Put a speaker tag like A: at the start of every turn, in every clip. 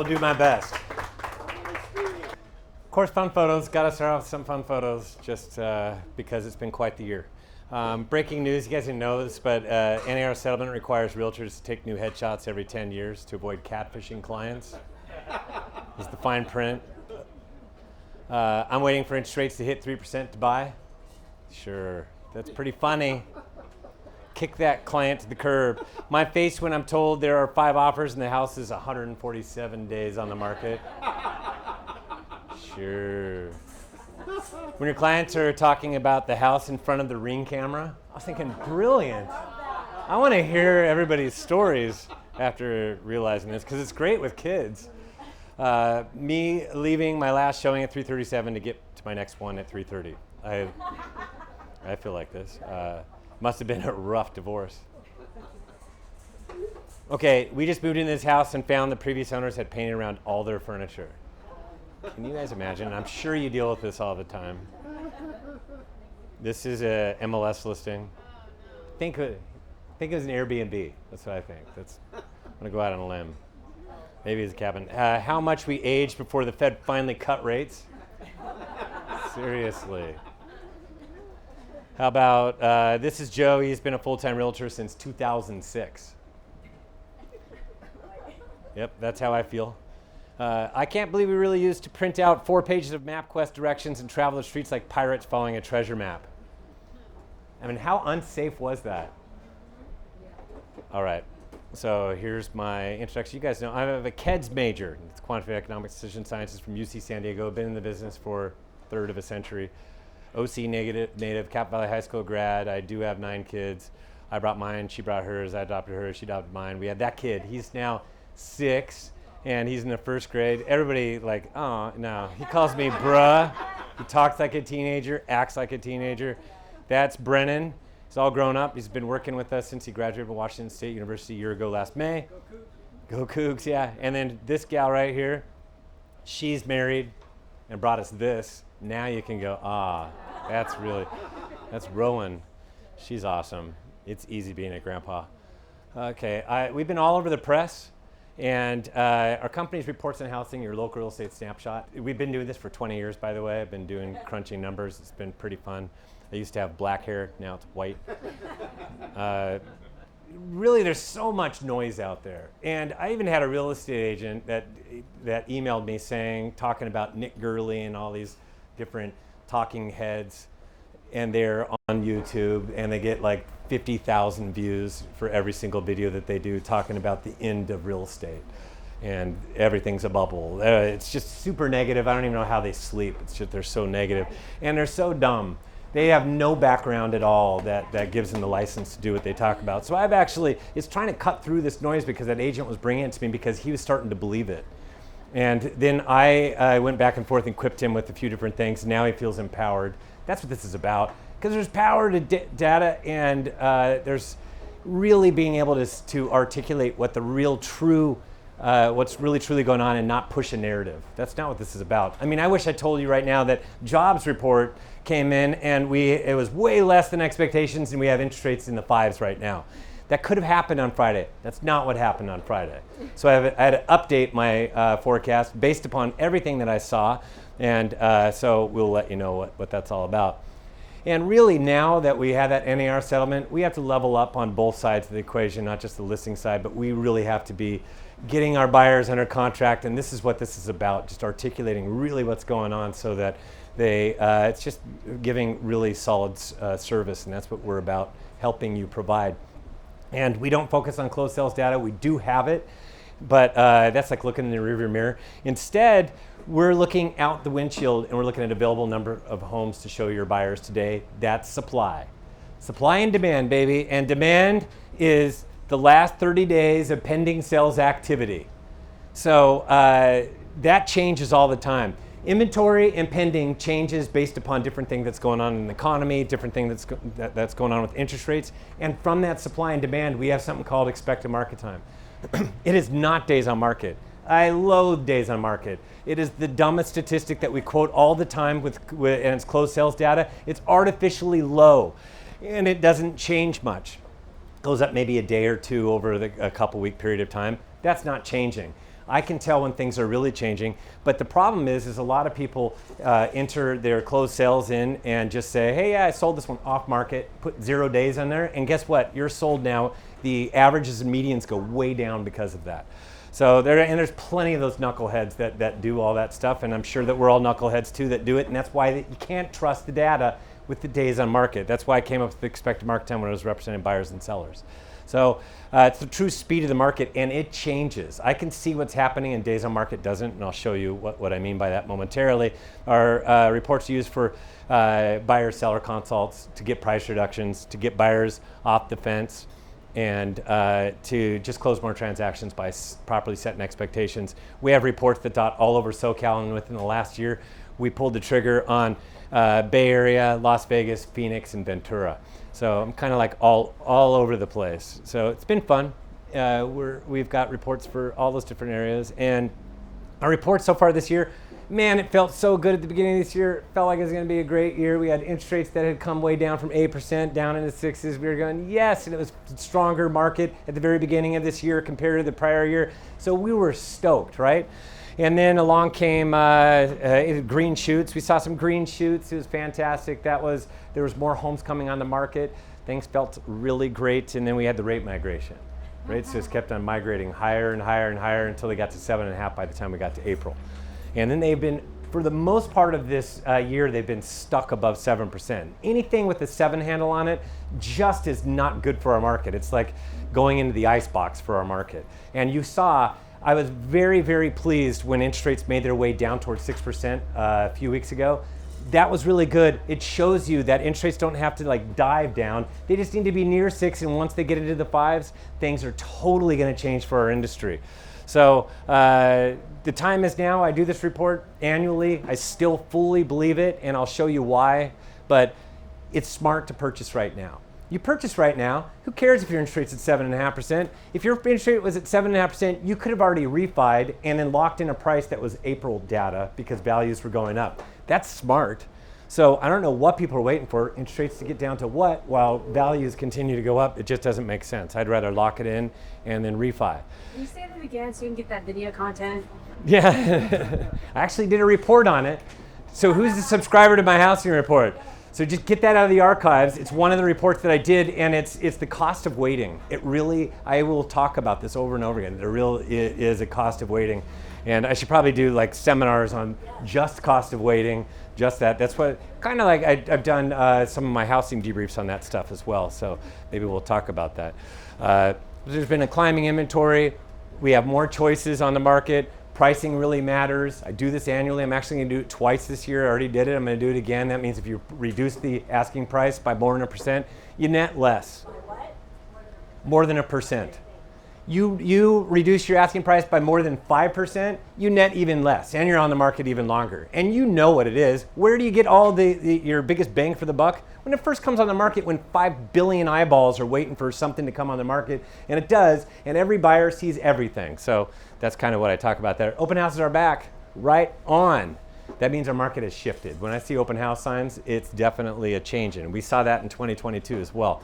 A: will do my best. Of course, fun photos. Got to start off with some fun photos just because it's been quite the year. Breaking news, you guys didn't know this, but NAR settlement requires realtors to take new headshots every 10 years to avoid catfishing clients. This is the fine print. I'm waiting for interest rates to hit 3% to buy. Sure, that's pretty funny. Kick that client to the curb. My face when I'm told there are 5 offers and the house is 147 days on the market. Sure. When your clients are talking about the house in front of the Ring camera, I was thinking, brilliant. I want to hear everybody's stories after realizing this, because it's great with kids. Me leaving my last showing at 3:37 to get to my next one at 3:30. I feel like this. Must have been a rough divorce. Okay, we just moved into this house and found the previous owners had painted around all their furniture. Can you guys imagine? I'm sure you deal with this all the time. This is a MLS listing. Think it was an Airbnb. That's what I think. I'm gonna go out on a limb. Maybe it's a cabin. How much we aged before the Fed finally cut rates? Seriously. How about, this is Joe. He's been a full-time realtor since 2006. Yep, that's how I feel. I can't believe we really used to print out 4 pages of MapQuest directions and travel the streets like pirates following a treasure map. I mean, how unsafe was that? All right, so here's my introduction. You guys know I have a KEDS major. It's quantitative economics decision sciences from UC San Diego. Been in the business for a third of a century. OC native, Cap Valley High School grad. I do have 9 kids. I brought mine, she brought hers, I adopted hers, she adopted mine. We had that kid. He's now 6 and he's in the 1st grade. Everybody like, oh no. He calls me bruh. He talks like a teenager, acts like a teenager. That's Brennan. He's all grown up. He's been working with us since he graduated from Washington State University a year ago last May. Go Cougs, yeah. And then this gal right here, she's married and brought us this. Now you can go, that's Rowan. She's awesome. It's easy being a grandpa. Okay, we've been all over the press, and our company's Reports on Housing, your local real estate snapshot. We've been doing this for 20 years, by the way. I've been doing crunching numbers. It's been pretty fun. I used to have black hair, now it's white. Really, there's so much noise out there. And I even had a real estate agent that emailed me talking about Nick Gurley and all these different talking heads, and they're on YouTube, and they get like 50,000 views for every single video that they do talking about the end of real estate. And everything's a bubble. It's just super negative. I don't even know how they sleep. It's just they're so negative. And they're so dumb. They have no background at all that gives them the license to do what they talk about. So it's trying to cut through this noise because that agent was bringing it to me because he was starting to believe it. And then I went back and forth and quipped him with a few different things. Now he feels empowered. That's what this is about. Because there's power to data, and there's really being able to articulate what the real true, what's really truly going on and not push a narrative. That's not what this is about. I mean, I wish I told you right now that jobs report came in and it was way less than expectations and we have interest rates in the 5s right now. That could have happened on Friday. That's not what happened on Friday. So I had to update my forecast based upon everything that I saw, and so we'll let you know what that's all about. And really now that we have that NAR settlement, we have to level up on both sides of the equation, not just the listing side, but we really have to be getting our buyers under contract, and this is what this is about, just articulating really what's going on so that it's just giving really solid service, and that's what we're about, helping you provide. And we don't focus on closed sales data. We do have it, but that's like looking in the rearview mirror. Instead, we're looking out the windshield and we're looking at available number of homes to show your buyers today. That's supply. Supply and demand, baby. And demand is the last 30 days of pending sales activity. So that changes all the time. Inventory and pending changes based upon different things that's going on in the economy, different thing that's going on with interest rates. And from that supply and demand, we have something called expected market time. It is not days on market. I loathe days on market. It is the dumbest statistic that we quote all the time and it's closed sales data. It's artificially low and it doesn't change much. Goes up maybe a day or two over a couple week period of time. That's not changing. I can tell when things are really changing. But the problem is a lot of people enter their closed sales in and just say, hey, yeah, I sold this one off market, put 0 days on there, and guess what? You're sold now. The averages and medians go way down because of that. So there's plenty of those knuckleheads that do all that stuff, and I'm sure that we're all knuckleheads too that do it, and that's why you can't trust the data with the days on market. That's why I came up with the expected market time when I was representing buyers and sellers. So it's the true speed of the market, and it changes. I can see what's happening and days on market doesn't, and I'll show you what I mean by that momentarily. Our reports used for buyer-seller consults to get price reductions, to get buyers off the fence, and to just close more transactions by properly setting expectations. We have reports that dot all over SoCal, and within the last year, we pulled the trigger on Bay Area, Las Vegas, Phoenix, and Ventura. So I'm kind of like all over the place. So it's been fun. We've got reports for all those different areas. And our reports so far this year, man, it felt so good at the beginning of this year. It felt like it was going to be a great year. We had interest rates that had come way down from 8% down into 6s. We were going, yes, and it was a stronger market at the very beginning of this year compared to the prior year. So we were stoked, right? And then along came green shoots. We saw some green shoots. It was fantastic. There was more homes coming on the market. Things felt really great. And then we had the rate migration. Rates just kept on migrating higher and higher and higher until they got to 7.5 by the time we got to April. And then they've been, for the most part of this year, they've been stuck above 7%. Anything with a 7 handle on it just is not good for our market. It's like going into the ice box for our market. And you saw, I was very, very pleased when interest rates made their way down towards 6% a few weeks ago. That was really good. It shows you that interest rates don't have to like dive down. They just need to be near 6, and once they get into the 5s, things are totally going to change for our industry. So the time is now. I do this report annually. I still fully believe it, and I'll show you why. But it's smart to purchase right now. You purchase right now. Who cares if your interest rate's at 7.5%? If your interest rate was at 7.5%, you could have already refied and then locked in a price that was April data because values were going up. That's smart. So I don't know what people are waiting for, interest rates to get down to what, while values continue to go up. It just doesn't make sense. I'd rather lock it in and then refi.
B: Can you say that again so you can get that video content?
A: Yeah, I actually did a report on it. So who's the subscriber to my housing report? So just get that out of the archives. It's one of the reports that I did, and it's the cost of waiting. It really, I will talk about this over and over again. There really is a cost of waiting. And I should probably do like seminars on just cost of waiting, just that. That's what, kind of like I've done some of my housing debriefs on that stuff as well. So maybe we'll talk about that. There's been a climbing inventory. We have more choices on the market. Pricing really matters. I do this annually. I'm actually going to do it twice this year. I already did it. I'm going to do it again. That means if you reduce the asking price by more than 1%, you net less.
B: By what?
A: More than 1%. You reduce your asking price by more than 5%, you net even less, and you're on the market even longer. And you know what it is. Where do you get all your biggest bang for the buck? When it first comes on the market, when 5 billion eyeballs are waiting for something to come on the market, and it does, and every buyer sees everything. So that's kind of what I talk about there. Open houses are back, right on. That means our market has shifted. When I see open house signs, it's definitely a change, and we saw that in 2022 as well.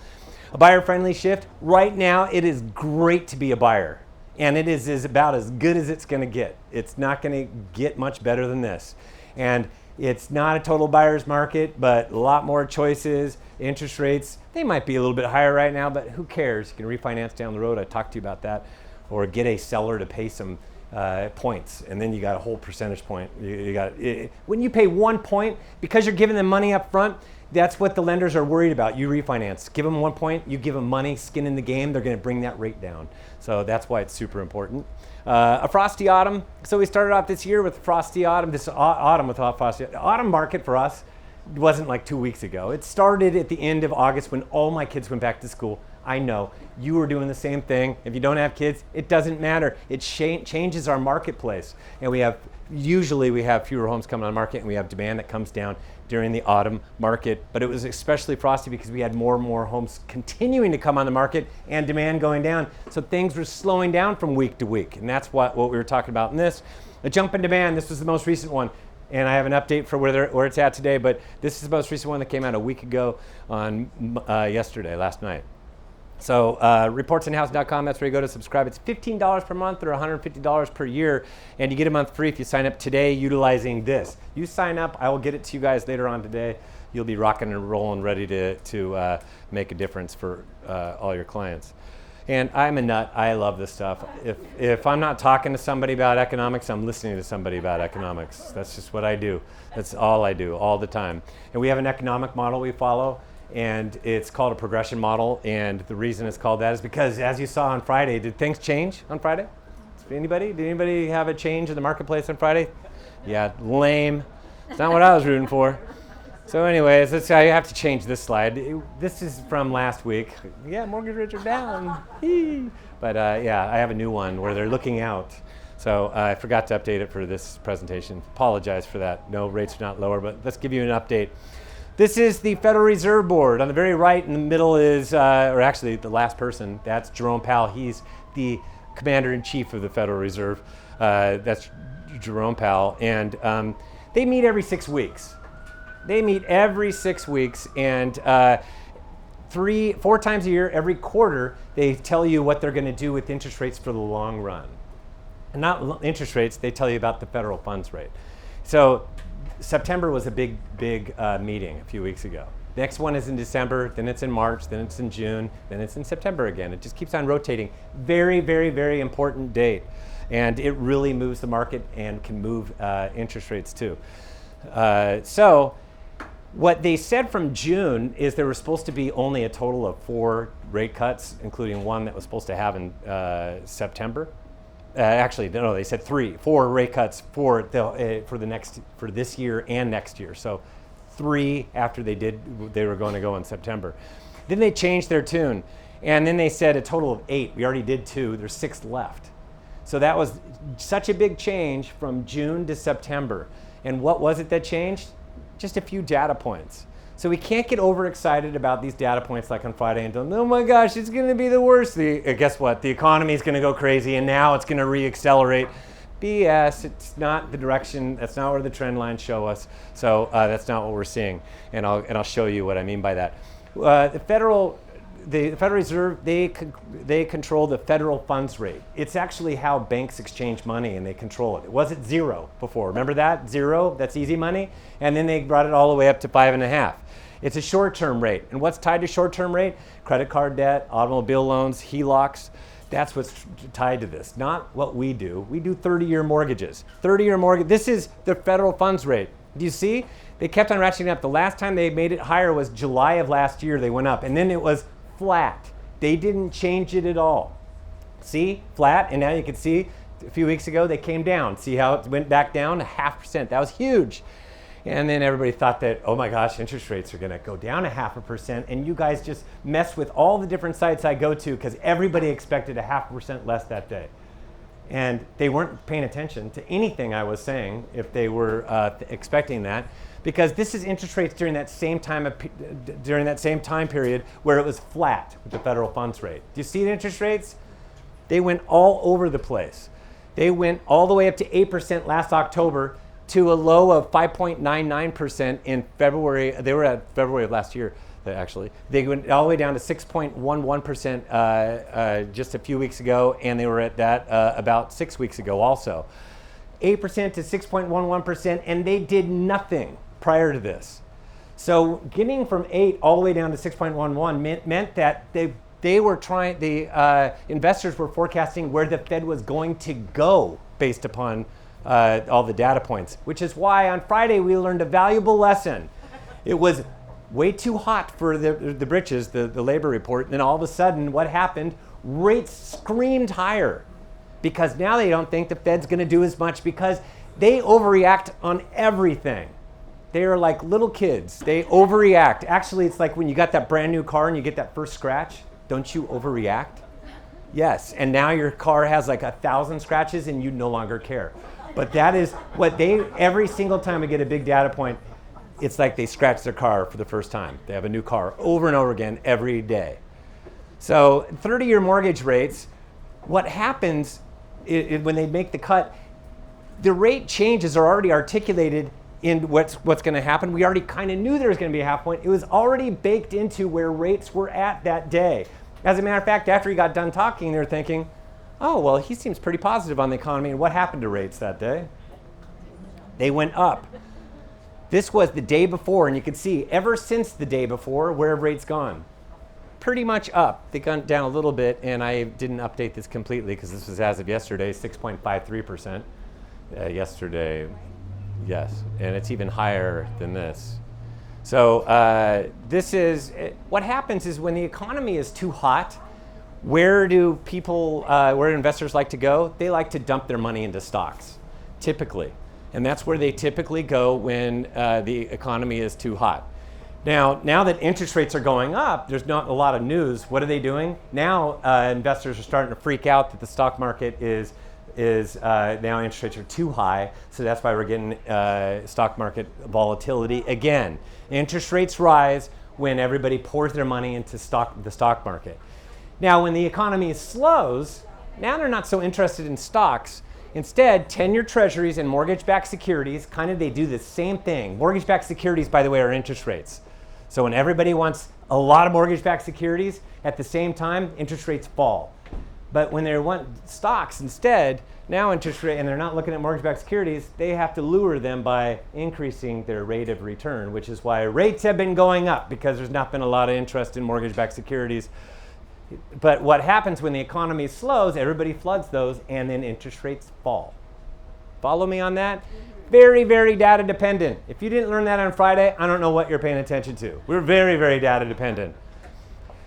A: A buyer-friendly shift. Right now, it is great to be a buyer, and it is about as good as it's going to get. It's not going to get much better than this. And it's not a total buyer's market, but a lot more choices. Interest rates, they might be a little bit higher right now, but who cares? You can refinance down the road. I talked to you about that. Or get a seller to pay some points, and then you got a whole percentage point. When you pay 1 point, because you're giving them money up front, that's what the lenders are worried about. You refinance. Give them 1 point, you give them money, skin in the game, they're going to bring that rate down. So that's why it's super important. A frosty autumn. So we started off this year with frosty autumn, this autumn with frosty. Autumn market for us wasn't like 2 weeks ago. It started at the end of August when all my kids went back to school. I know you were doing the same thing. If you don't have kids, it doesn't matter. It changes our marketplace. And usually we have fewer homes coming on the market, and we have demand that comes down during the autumn market. But it was especially frosty because we had more and more homes continuing to come on the market and demand going down. So things were slowing down from week to week. And that's what we were talking about in this. A jump in demand, this was the most recent one. And I have an update for where it's at today, but this is the most recent one that came out a week ago on last night. So reportsinhouse.com, that's where you go to subscribe. It's $15 per month or $150 per year, and you get a month free if you sign up today utilizing this. You sign up, I will get it to you guys later on today. You'll be rocking and rolling, ready to make a difference for all your clients. And I'm a nut. I love this stuff. If I'm not talking to somebody about economics, I'm listening to somebody about economics. That's just what I do. That's all I do, all the time. And we have an economic model we follow, and it's called a progression model. And the reason it's called that is because, as you saw on Friday, did things change on Friday? Did anybody have a change in the marketplace on Friday? Yeah, lame. It's not what I was rooting for. So anyways, I have to change this slide. This is from last week. Yeah, mortgage rates are down. But yeah, I have a new one where they're looking out. So I forgot to update it for this presentation. Apologize for that. No, rates are not lower, but let's give you an update. This is the Federal Reserve Board. On the very right in the middle is, or actually the last person, that's Jerome Powell. He's the Commander-in-Chief of the Federal Reserve. That's Jerome Powell. And they meet every 6 weeks. They meet every 6 weeks, and 4 times a year, every quarter, they tell you what they're going to do with interest rates for the long run. And not interest rates, they tell you about the federal funds rate. So September was a big meeting a few weeks ago. Next one is in December, then it's in March, then it's in June, then it's in September again. It just keeps on rotating. Very, very, very important date. And it really moves the market and can move interest rates too. So what they said from June is there was supposed to be only a total of 4 rate cuts, including one that was supposed to have in September. Actually, no, they said 4 rate cuts for this year and next year. So 3 after they were going to go in September. Then they changed their tune, and then they said a total of 8. We already did 2. There's 6 left. So that was such a big change from June to September. And what was it that changed? Just a few data points. So we can't get overexcited about these data points like on Friday and oh my gosh, it's going to be the worst. Guess what? The economy is going to go crazy and now it's going to re-accelerate. BS. It's not the direction. That's not where the trend lines show us. So that's not what we're seeing. And I'll show you what I mean by that. The Federal Reserve, they control the federal funds rate. It's actually how banks exchange money and they control it. It was at 0 before. Remember that? 0, that's easy money. And then they brought it all the way up to 5.5. It's a short-term rate. And what's tied to short-term rate? Credit card debt, automobile loans, HELOCs. That's what's tied to this, not what we do. We do 30-year mortgages. 30-year mortgage, this is the federal funds rate. Do you see? They kept on ratcheting up. The last time they made it higher was July of last year. They went up. And then it was flat. They didn't change it at all. See, flat, and now you can see a few weeks ago they came down. See how it went back down? 0.5%. That was huge. And then everybody thought that, oh my gosh, interest rates are going to go down 0.5%. And you guys just mess with all the different sites I go to because everybody expected 0.5% less that day. And they weren't paying attention to anything I was saying if they were expecting that. Because this is interest rates during that same time period where it was flat with the federal funds rate. Do you see the interest rates? They went all over the place. They went all the way up to 8% last October to a low of 5.99% in February. They were at February of last year, actually. They went all the way down to 6.11% just a few weeks ago, and they were at that about 6 weeks ago also. 8% to 6.11%, and they did nothing prior to this. So getting from 8 all the way down to 6.11 meant that they were trying, the investors were forecasting where the Fed was going to go based upon all the data points, which is why on Friday we learned a valuable lesson. It was way too hot for the britches, the labor report, and then all of a sudden what happened? Rates screamed higher because now they don't think the Fed's going to do as much because they overreact on everything. They are like little kids. They overreact. Actually, it's like when you got that brand new car and you get that first scratch. Don't you overreact? Yes, and now your car has like 1,000 scratches and you no longer care. But that is what every single time we get a big data point, it's like they scratch their car for the first time. They have a new car over and over again every day. So 30-year mortgage rates, what happens when they make the cut, the rate changes are already articulated in what's going to happen. We already kind of knew there was going to be a half point. It was already baked into where rates were at that day. As a matter of fact, after he got done talking, they're thinking, oh, well, he seems pretty positive on the economy. And what happened to rates that day? They went up. This was the day before, and you can see ever since the day before, where have rates gone? Pretty much up. They've gone down a little bit, and I didn't update this completely because this was as of yesterday, 6.53%. Yesterday, yes, and it's even higher than this. So this is, what happens is when the economy is too hot, where do people, where do investors like to go? They like to dump their money into stocks, typically. And that's where they typically go when the economy is too hot. Now that interest rates are going up, there's not a lot of news. What are they doing? Now investors are starting to freak out that the stock market is now interest rates are too high. So that's why we're getting stock market volatility again. Interest rates rise when everybody pours their money into the stock market. Now when the economy slows, now they're not so interested in stocks. Instead, 10-year treasuries and mortgage-backed securities, they do the same thing. Mortgage-backed securities, by the way, are interest rates. So when everybody wants a lot of mortgage-backed securities, at the same time, interest rates fall. But when they want stocks instead, now interest rate, and they're not looking at mortgage-backed securities, they have to lure them by increasing their rate of return, which is why rates have been going up, because there's not been a lot of interest in mortgage-backed securities. But what happens when the economy slows, everybody floods those, and then interest rates fall. Follow me on that? Very, very data dependent. If you didn't learn that on Friday, I don't know what you're paying attention to. We're very, very data dependent.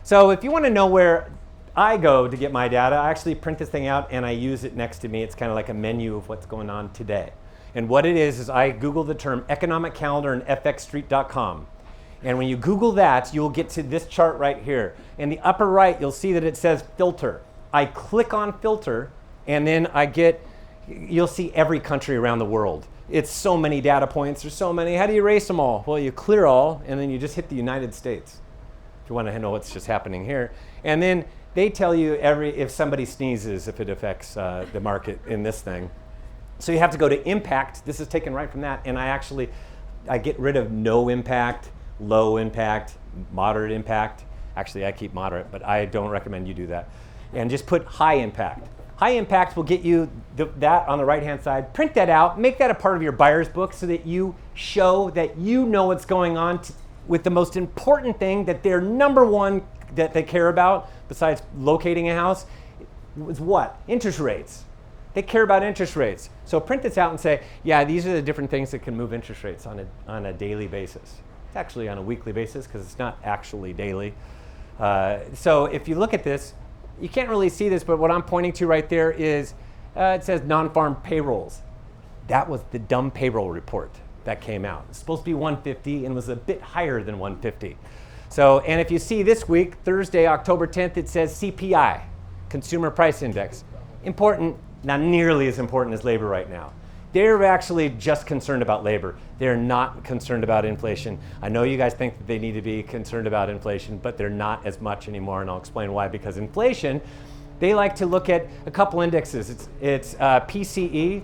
A: So if you want to know where I go to get my data, I actually print this thing out and I use it next to me. It's kind of like a menu of what's going on today. And what it is I Google the term economic calendar and fxstreet.com. And when you Google that, you'll get to this chart right here. In the upper right, you'll see that it says filter. I click on filter, and then you'll see every country around the world. It's so many data points. There's so many. How do you erase them all? Well, you clear all, and then you just hit the United States, if you want to know what's just happening here. And then they tell you if somebody sneezes, if it affects the market in this thing. So you have to go to impact. This is taken right from that. And I get rid of no impact, low impact, moderate impact. Actually, I keep moderate, but I don't recommend you do that. And just put high impact. High impact will get you that on the right-hand side. Print that out. Make that a part of your buyer's book so that you show that you know what's going on with the most important thing that they're number one that they care about, besides locating a house, is what? Interest rates. They care about interest rates. So print this out and say, yeah, these are the different things that can move interest rates on a daily basis. It's actually on a weekly basis because it's not actually daily. So if you look at this, you can't really see this, but what I'm pointing to right there is, it says non-farm payrolls. That was the dumb payroll report that came out. It's supposed to be 150 and was a bit higher than 150. So, and if you see this week, Thursday, October 10th, it says CPI, Consumer Price Index. Important, not nearly as important as labor right now. They're actually just concerned about labor. They're not concerned about inflation. I know you guys think that they need to be concerned about inflation, but they're not as much anymore, and I'll explain why. Because inflation, they like to look at a couple indexes. It's PCE.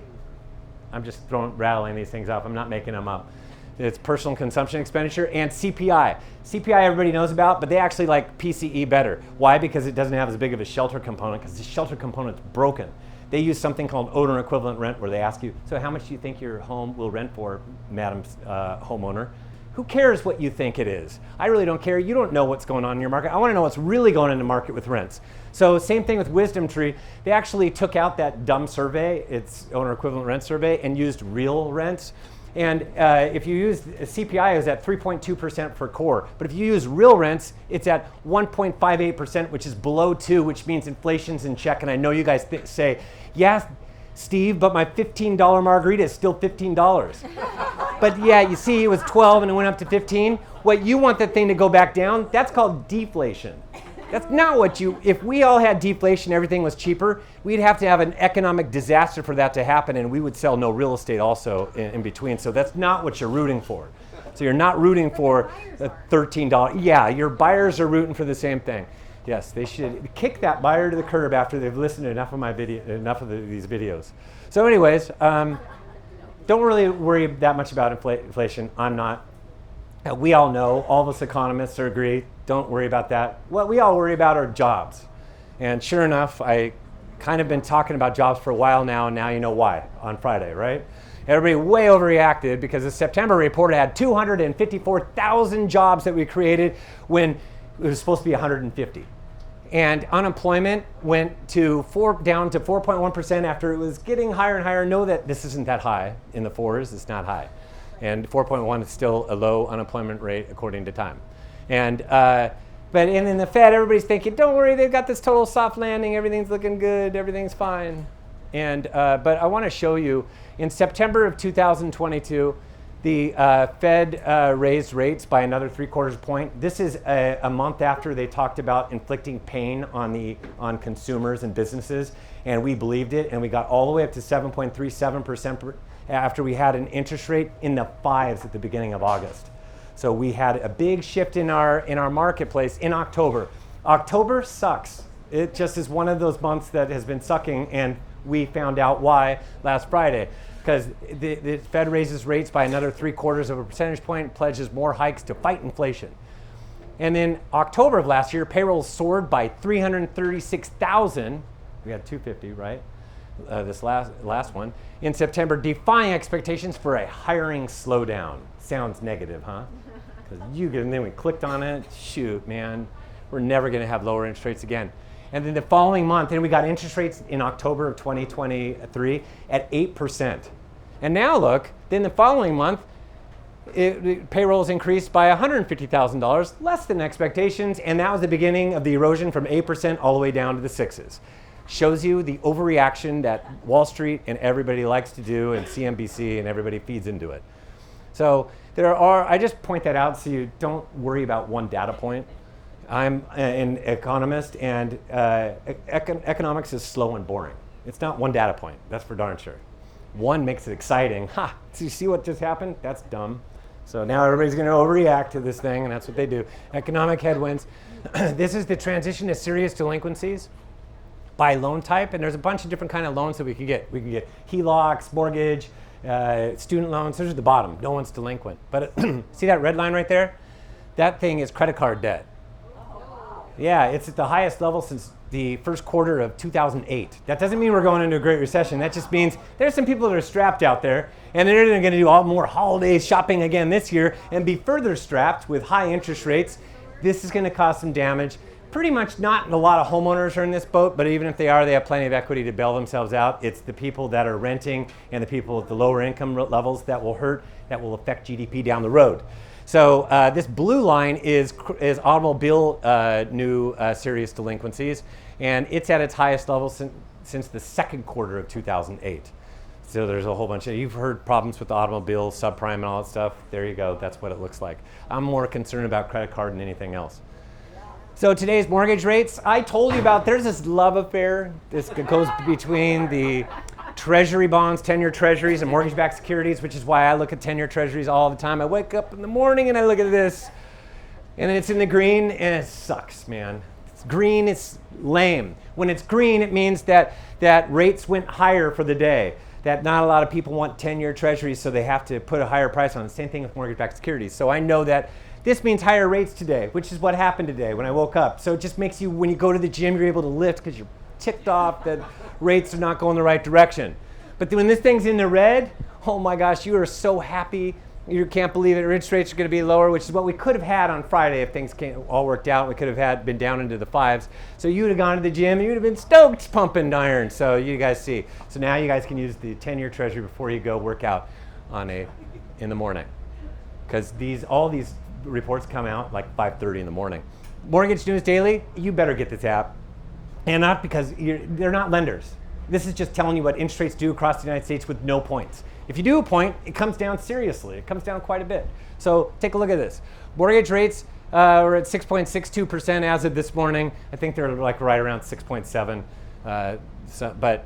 A: I'm just rattling these things off. I'm not making them up. It's personal consumption expenditure, and CPI. CPI everybody knows about, but they actually like PCE better. Why? Because it doesn't have as big of a shelter component, because the shelter component's broken. They use something called owner equivalent rent, where they ask you, so how much do you think your home will rent for, madam homeowner? Who cares what you think it is? I really don't care. You don't know what's going on in your market. I want to know what's really going on in the market with rents. So same thing with Wisdom Tree. They actually took out that dumb survey, it's owner equivalent rent survey, and used real rents. And if you use CPI, is at 3.2% for core. But if you use real rents, it's at 1.58%, which is below 2, which means inflation's in check. And I know you guys say, yeah, Steve, but my $15 margarita is still $15. But yeah, you see, it was 12 and it went up to 15. What you want that thing to go back down, that's called deflation. That's not what if we all had deflation, everything was cheaper, we'd have to have an economic disaster for that to happen, and we would sell no real estate also in between. So that's not what you're rooting for. So you're not rooting for a $13. Yeah, your buyers are rooting for the same thing. Yes, they should kick that buyer to the curb after they've listened to enough of these videos. So anyways, don't really worry that much about inflation. I'm not. We all know, all of us economists agree, don't worry about that. What we all worry about are jobs. And sure enough, I kind of been talking about jobs for a while now, and now you know why on Friday, right? Everybody way overreacted because the September report had 254,000 jobs that we created when it was supposed to be 150. And unemployment went down to 4.1% after it was getting higher and higher. Know that this isn't that high in the fours, it's not high. And 4.1 is still a low unemployment rate according to Time. But in the Fed, everybody's thinking, don't worry, they've got this total soft landing, everything's looking good, everything's fine. But I want to show you, in September of 2022, the Fed raised rates by another 3/4 point. This is a month after they talked about inflicting pain on consumers and businesses, and we believed it, and we got all the way up to 7.37% after we had an interest rate in the 5s at the beginning of August. So we had a big shift in our marketplace in October. October sucks. It just is one of those months that has been sucking, and we found out why last Friday. Because the Fed raises rates by another 3/4 of a percentage point, pledges more hikes to fight inflation. And in October of last year, payrolls soared by 336,000. We had 250, right? This last one. In September, defying expectations for a hiring slowdown. Sounds negative, huh? And then we clicked on it. Shoot, man, we're never going to have lower interest rates again. And then the following month, then we got interest rates in October of 2023 at 8%. And now look, then the following month, payrolls increased by $150,000, less than expectations, and that was the beginning of the erosion from 8% all the way down to the 6s. Shows you the overreaction that Wall Street and everybody likes to do, and CNBC and everybody feeds into it. So I just point that out so you don't worry about one data point. I'm an economist, and economics is slow and boring. It's not one data point, that's for darn sure. One makes it exciting. Ha, so you see what just happened? That's dumb. So now everybody's going to overreact to this thing, and that's what they do. Economic headwinds. This is the transition to serious delinquencies by loan type, and there's a bunch of different kind of loans that we can get. We can get HELOCs, mortgage, student loans. Those are the bottom. No one's delinquent. But see that red line right there? That thing is credit card debt. Yeah, it's at the highest level since the first quarter of 2008. That doesn't mean we're going into a great recession. That just means there's some people that are strapped out there, and they're going to do all more holiday shopping again this year and be further strapped with high interest rates. This is going to cause some damage. Pretty much not a lot of homeowners are in this boat, but even if they are, they have plenty of equity to bail themselves out. It's the people that are renting and the people at the lower income levels that will hurt, that will affect GDP down the road. So this blue line is automobile new serious delinquencies, and it's at its highest level since the second quarter of 2008. So there's a whole bunch you've heard problems with the automobile, subprime and all that stuff. There you go, that's what it looks like. I'm more concerned about credit card than anything else. So today's mortgage rates, I told you about, there's this love affair. This goes between the treasury bonds, 10-year treasuries, and mortgage-backed securities, which is why I look at 10-year treasuries all the time. I wake up in the morning and I look at this, and then it's in the green, and it sucks, man. It's green, it's lame. When it's green, it means that rates went higher for the day, that not a lot of people want 10-year treasuries, so they have to put a higher price on it. Same thing with mortgage-backed securities. So I know that this means higher rates today, which is what happened today when I woke up. So it just makes you, when you go to the gym, you're able to lift because you're ticked off that rates are not going the right direction. But when this thing's in the red, oh my gosh, you are so happy. You can't believe it. Interest rates are going to be lower, which is what we could have had on Friday if things all worked out. We could have been down into the 5s. So you would have gone to the gym and you would have been stoked pumping iron. So you guys see. So now you guys can use the 10-year treasury before you go work out in the morning. Because all these reports come out like 5:30 in the morning. Mortgage News Daily, you better get this app. And not because they're not lenders. This is just telling you what interest rates do across the United States with no points. If you do a point, it comes down seriously. It comes down quite a bit. So take a look at this. Mortgage rates are at 6.62% as of this morning. I think they're like right around 6.7. But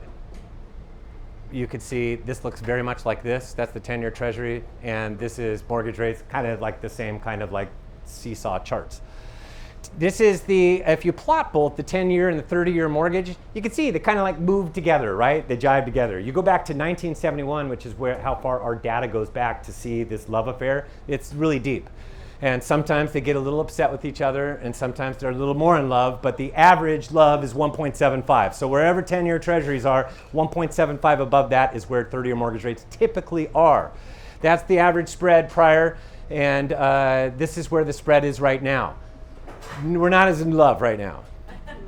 A: you could see this looks very much like this. That's the 10-year treasury, and this is mortgage rates, kind of like the same kind of like seesaw charts. This is if you plot both the 10-year and the 30-year mortgage, you can see they kind of like move together, right? They jive together. You go back to 1971, which is how far our data goes back to see this love affair. It's really deep. And sometimes they get a little upset with each other, and sometimes they're a little more in love, but the average love is 1.75. So wherever 10-year treasuries are, 1.75 above that is where 30-year mortgage rates typically are. That's the average spread prior, and this is where the spread is right now. We're not as in love right now.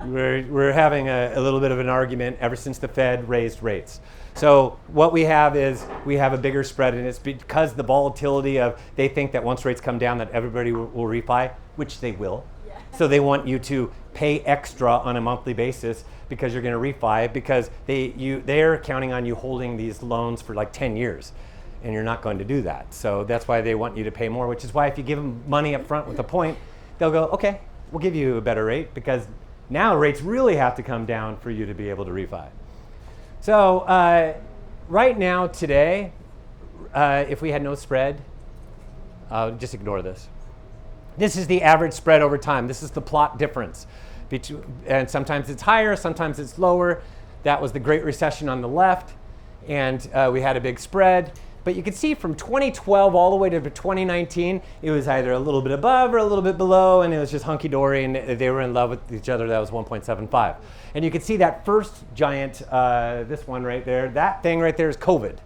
A: We're having a little bit of an argument ever since the Fed raised rates. So what we have is we have a bigger spread, and it's because the volatility of they think that once rates come down that everybody will refi, which they will. Yeah. So they want you to pay extra on a monthly basis because you're going to refi, because they're counting on you holding these loans for like 10 years, and you're not going to do that. So that's why they want you to pay more, which is why if you give them money up front with a point, they'll go, okay, we'll give you a better rate, because now rates really have to come down for you to be able to refi. So right now, today, if we had no spread, just ignore this. This is the average spread over time. This is the plot difference. And sometimes it's higher, sometimes it's lower. That was the Great Recession on the left, and we had a big spread. But you can see from 2012 all the way to 2019, it was either a little bit above or a little bit below, and it was just hunky-dory, and they were in love with each other. That was 1.75. And you can see that first giant, this one right there, that thing right there is COVID.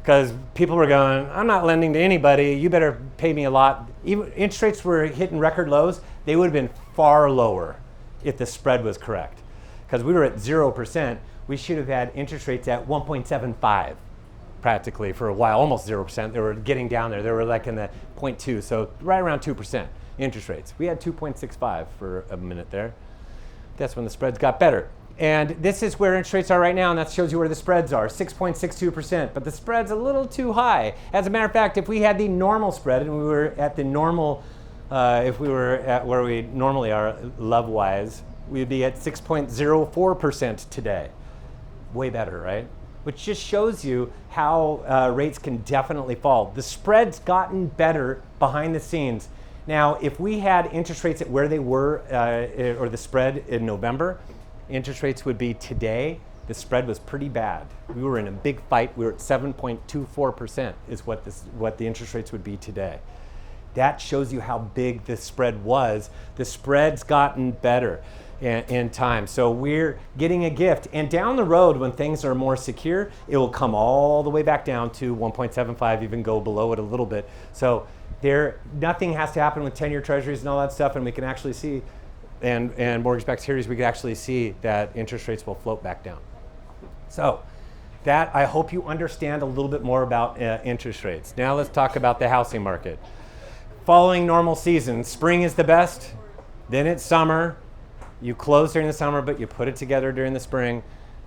A: Because people were going, I'm not lending to anybody, you better pay me a lot. Even interest rates were hitting record lows. They would have been far lower if the spread was correct. Because we were at 0%, we should have had interest rates at 1.75. Practically for a while, almost 0%. They were getting down there. They were like in the 0.2, so right around 2% interest rates. We had 2.65 for a minute there. That's when the spreads got better. And this is where interest rates are right now, and that shows you where the spreads are, 6.62%. But the spread's a little too high. As a matter of fact, if we had the normal spread and we were at the normal, if we were at where we normally are love-wise, we'd be at 6.04% today. Way better, right? Which just shows you how rates can definitely fall. The spread's gotten better behind the scenes. Now, if we had interest rates at where they were, or the spread in November, interest rates would be today, the spread was pretty bad. We were in a big fight. We were at 7.24% is what the interest rates would be today. That shows you how big the spread was. The spread's gotten better in time. So we're getting a gift. And down the road, when things are more secure, it will come all the way back down to 1.75, even go below it a little bit. So nothing has to happen with 10-year treasuries and all that stuff, and we can actually see, and mortgage-backed securities, we can actually see that interest rates will float back down. So that, I hope you understand a little bit more about interest rates. Now let's talk about the housing market. Following normal seasons, spring is the best, then it's summer. You close during the summer, but you put it together during the spring,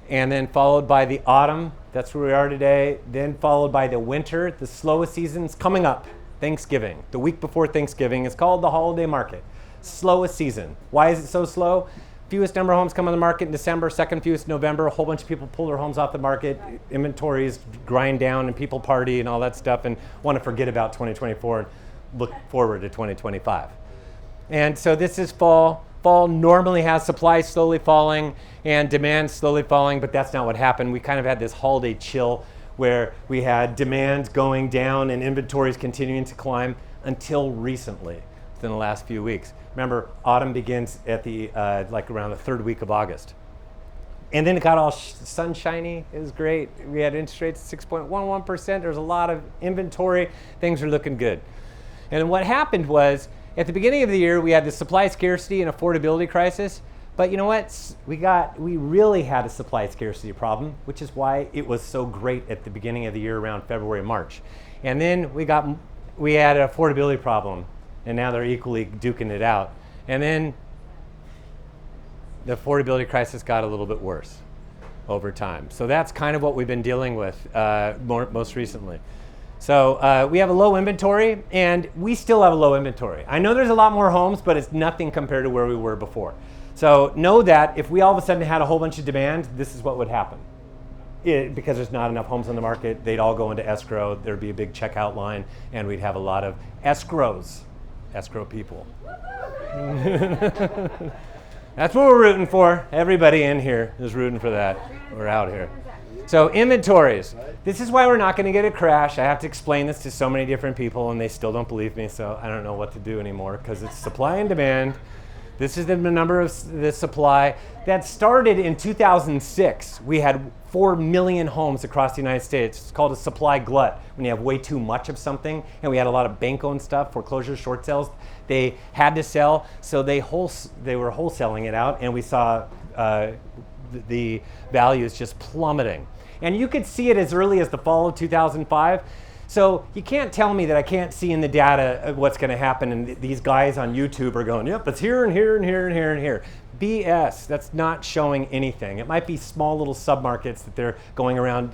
A: and then followed by the autumn. That's where we are today. Then followed by the winter, the slowest season's coming up, Thanksgiving. The week before Thanksgiving is called the holiday market. Slowest season. Why is it so slow? Fewest number of homes come on the market in December, second fewest in November. A whole bunch of people pull their homes off the market. Inventories grind down and people party and all that stuff and want to forget about 2024 and look forward to 2025. And so this is fall. Fall normally has supply slowly falling and demand slowly falling, but that's not what happened. We kind of had this holiday chill where we had demand going down and inventories continuing to climb until recently, within the last few weeks. Remember, autumn begins at the like around the third week of August. And then it got all sunshiny. It was great. We had interest rates at 6.11%. There was a lot of inventory. Things are looking good. And what happened was, at the beginning of the year, we had the supply scarcity and affordability crisis. But you know what? We really had a supply scarcity problem, which is why it was so great at the beginning of the year around February, March. And then we had an affordability problem, and now they're equally duking it out. And then the affordability crisis got a little bit worse over time. So that's kind of what we've been dealing with most recently. So we have a low inventory, and we still have a low inventory. I know there's a lot more homes, but it's nothing compared to where we were before. So know that if we all of a sudden had a whole bunch of demand, this is what would happen. Because there's not enough homes on the market, they'd all go into escrow, there'd be a big checkout line, and we'd have a lot of escrow people. That's what we're rooting for. Everybody in here is rooting for that. We're out here. So inventories. This is why we're not going to get a crash. I have to explain this to so many different people, and they still don't believe me, so I don't know what to do anymore, because it's supply and demand. This is the number of the supply. That started in 2006. We had 4 million homes across the United States. It's called a supply glut, when you have way too much of something, and we had a lot of bank-owned stuff, foreclosures, short sales. They had to sell, so they were wholesaling it out, and we saw the values just plummeting. And you could see it as early as the fall of 2005. So you can't tell me that I can't see in the data what's going to happen, and these guys on YouTube are going, yep, it's here and here and here and here and here. BS, that's not showing anything. It might be small little submarkets that they're going around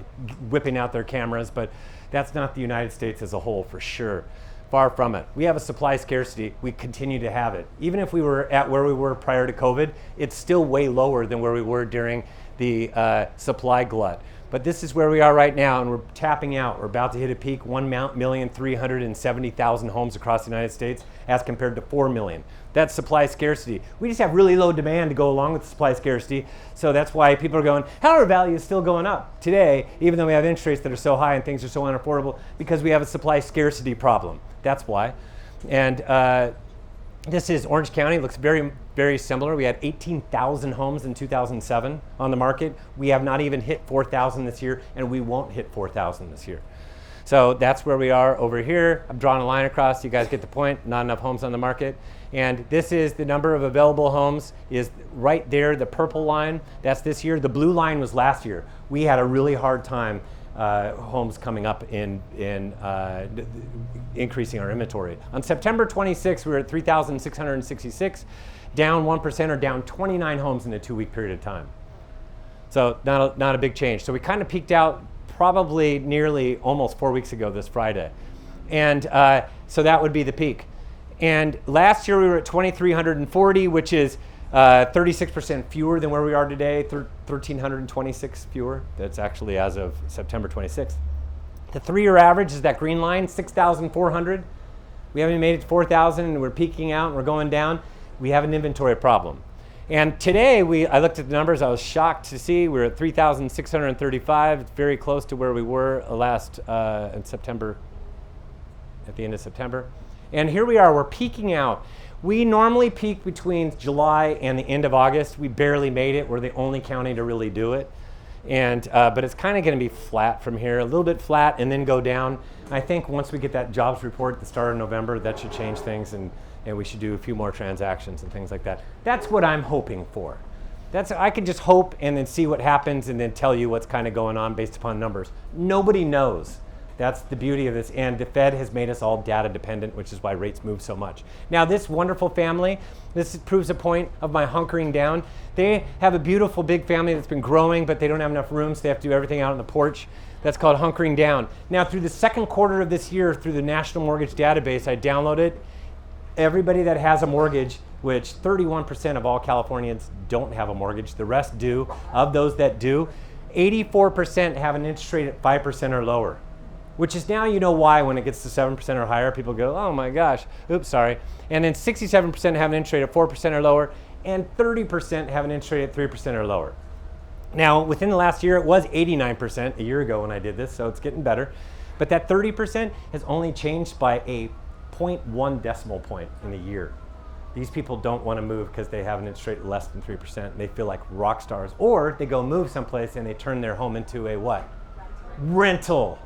A: whipping out their cameras, but that's not the United States as a whole for sure. Far from it. We have a supply scarcity. We continue to have it. Even if we were at where we were prior to COVID, it's still way lower than where we were during the supply glut. But this is where we are right now, and we're tapping out. We're about to hit a peak, 1,370,000 homes across the United States as compared to 4 million. That's supply scarcity. We just have really low demand to go along with supply scarcity, so that's why people are going, how are values still going up today, even though we have interest rates that are so high and things are so unaffordable? Because we have a supply scarcity problem. That's why. And this is Orange County. It looks very, very similar. We had 18,000 homes in 2007 on the market. We have not even hit 4,000 this year, and we won't hit 4,000 this year. So that's where we are over here. I'm drawing a line across. You guys get the point. Not enough homes on the market. And this is the number of available homes is right there, the purple line. That's this year. The blue line was last year. We had a really hard time homes coming up in increasing our inventory. On September 26th, we were at 3,666, down 1% or down 29 homes in a 2-week period of time. So not a big change. So we kind of peaked out probably nearly almost 4 weeks ago this Friday. And so that would be the peak. And last year we were at 2,340, which is 36% fewer than where we are today, 1,326 fewer. That's actually as of September 26th. The 3-year average is that green line, 6,400. We haven't made it to 4,000, and we're peaking out and we're going down. We have an inventory problem. And today, I looked at the numbers. I was shocked to see we're at 3,635. It's very close to where we were last in September, at the end of September. And here we are, we're peaking out. We normally peak between July and the end of August. We barely made it. We're the only county to really do it. And but it's kind of going to be flat from here, a little bit flat and then go down. I think once we get that jobs report at the start of November, that should change things, and we should do a few more transactions and things like that. That's what I'm hoping for. I can just hope and then see what happens and then tell you what's kind of going on based upon numbers. Nobody knows. That's the beauty of this, and the Fed has made us all data dependent, which is why rates move so much. Now this wonderful family, this proves a point of my hunkering down. They have a beautiful big family that's been growing, but they don't have enough room, so they have to do everything out on the porch. That's called hunkering down. Now through the second quarter of this year, through the National Mortgage Database, I downloaded everybody that has a mortgage, which 31% of all Californians don't have a mortgage, the rest do. Of those that do, 84% have an interest rate at 5% or lower. Which is now, you know why when it gets to 7% or higher, people go, oh my gosh, oops, sorry. And then 67% have an interest rate at 4% or lower, and 30% have an interest rate at 3% or lower. Now, within the last year, it was 89% a year ago when I did this, so it's getting better. But that 30% has only changed by a 0.1 decimal point in a year. These people don't want to move because they have an interest rate less than 3%, and they feel like rock stars. Or they go move someplace and they turn their home into a what? Rental.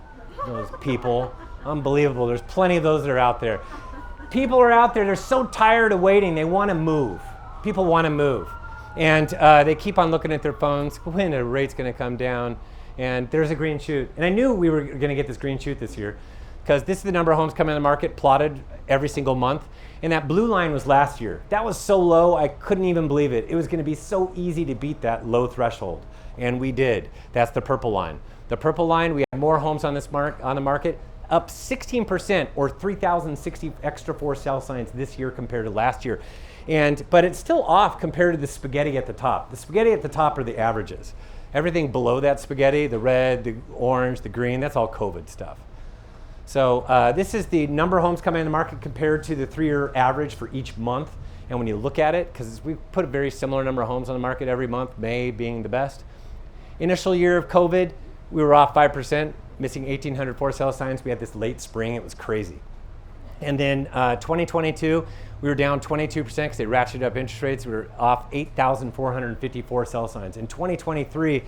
A: Those people, unbelievable. There's plenty of those that are out there. People are out there, they're so tired of waiting, they want to move. People want to move. And they keep on looking at their phones, when the rate's going to come down, and there's a green shoot. And I knew we were going to get this green shoot this year, because this is the number of homes coming on the market, plotted every single month. And that blue line was last year. That was so low, I couldn't even believe it. It was going to be so easy to beat that low threshold. And we did. That's the purple line. The purple line, we had more homes on the market, up 16% or 3,060 extra for sale signs this year compared to last year. But it's still off compared to the spaghetti at the top. The spaghetti at the top are the averages. Everything below that spaghetti, the red, the orange, the green, that's all COVID stuff. So this is the number of homes coming in the market compared to the 3-year average for each month. And when you look at it, because we put a very similar number of homes on the market every month, May being the best. Initial year of COVID, we were off 5%, missing 1,800 for sale signs. We had this late spring, it was crazy. And then 2022, we were down 22% because they ratcheted up interest rates. We were off 8,454 sell signs. In 2023,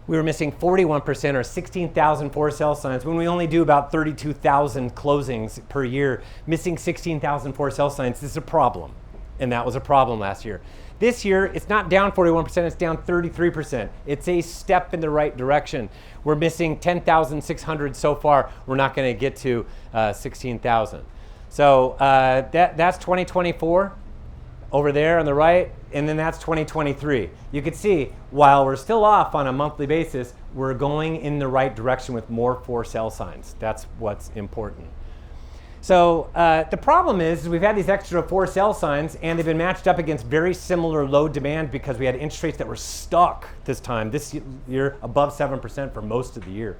A: we were missing 41% or 16,000 for sale signs when we only do about 32,000 closings per year. Missing 16,000 for sale signs is a problem, and that was a problem last year. This year, it's not down 41%, it's down 33%. It's a step in the right direction. We're missing 10,600 so far. We're not going to get to 16,000. So that's 2024 over there on the right, and then that's 2023. You can see, while we're still off on a monthly basis, we're going in the right direction with more for sale signs. That's what's important. So the problem is we've had these extra for sale signs, and they've been matched up against very similar low demand because we had interest rates that were stuck this year above 7% for most of the year.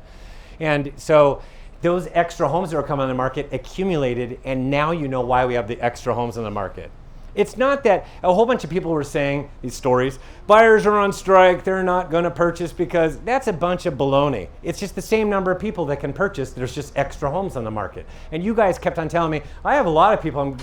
A: And so those extra homes that are coming on the market accumulated, and now you know why we have the extra homes on the market. It's not that a whole bunch of people were saying these stories, buyers are on strike, they're not going to purchase, because that's a bunch of baloney. It's just the same number of people that can purchase, there's just extra homes on the market. And you guys kept on telling me, I have a lot of people, I'm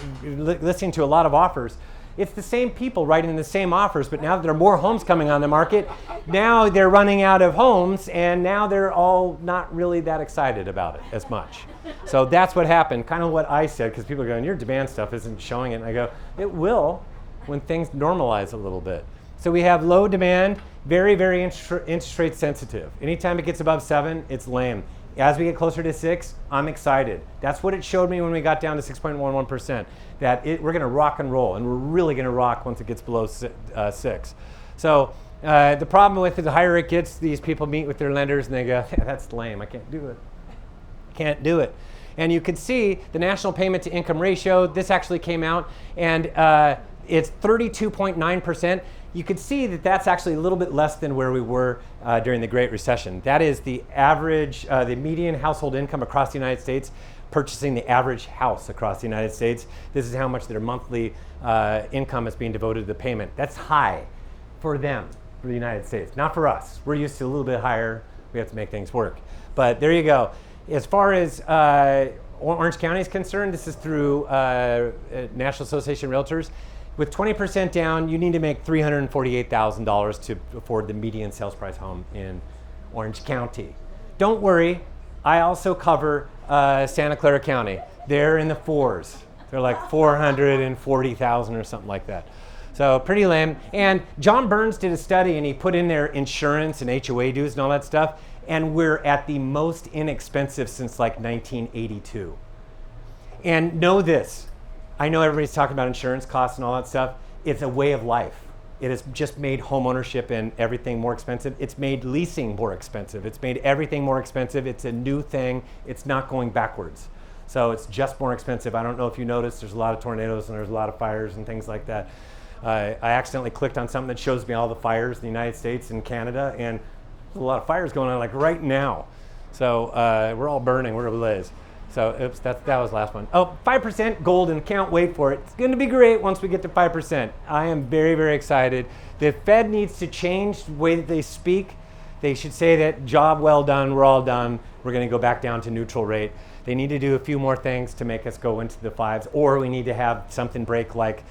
A: listening to a lot of offers. It's the same people writing the same offers, but now that there are more homes coming on the market, now they're running out of homes, and now they're all not really that excited about it as much. So that's what happened, kind of what I said, because people are going, your demand stuff isn't showing it. And I go, it will when things normalize a little bit. So we have low demand, very, very interest rate sensitive. Anytime it gets above 7, it's lame. As we get closer to 6, I'm excited. That's what it showed me when we got down to 6.11%, that we're going to rock and roll, and we're really going to rock once it gets below 6. So the problem with it, the higher it gets, these people meet with their lenders and they go, yeah, that's lame, I can't do it. Can't do it. And you can see the national payment to income ratio, this actually came out, and it's 32.9%. You can see that that's actually a little bit less than where we were during the Great Recession. That is the average, the median household income across the United States, purchasing the average house across the United States. This is how much their monthly income is being devoted to the payment. That's high for them, for the United States, not for us. We're used to a little bit higher. We have to make things work. But there you go. As far as Orange County is concerned, this is through National Association of Realtors. With 20% down, you need to make $348,000 to afford the median sales price home in Orange County. Don't worry, I also cover Santa Clara County. They're in the 4s. They're like 440,000 or something like that. So pretty lame. And John Burns did a study, and he put in there insurance and HOA dues and all that stuff, and we're at the most inexpensive since like 1982. And know this, I know everybody's talking about insurance costs and all that stuff. It's a way of life. It has just made home ownership and everything more expensive. It's made leasing more expensive. It's made everything more expensive. It's a new thing. It's not going backwards. So it's just more expensive. I don't know if you noticed, there's a lot of tornadoes and there's a lot of fires and things like that. I accidentally clicked on something that shows me all the fires in the United States and Canada, and there's a lot of fires going on like right now. So we're all burning, we're ablaze. So oops, that was the last one. Oh, 5% golden, can't wait for it. It's gonna be great once we get to 5%. I am very, very excited. The Fed needs to change the way that they speak. They should say that job well done, we're all done. We're gonna go back down to neutral rate. They need to do a few more things to make us go into the 5s, or we need to have something break like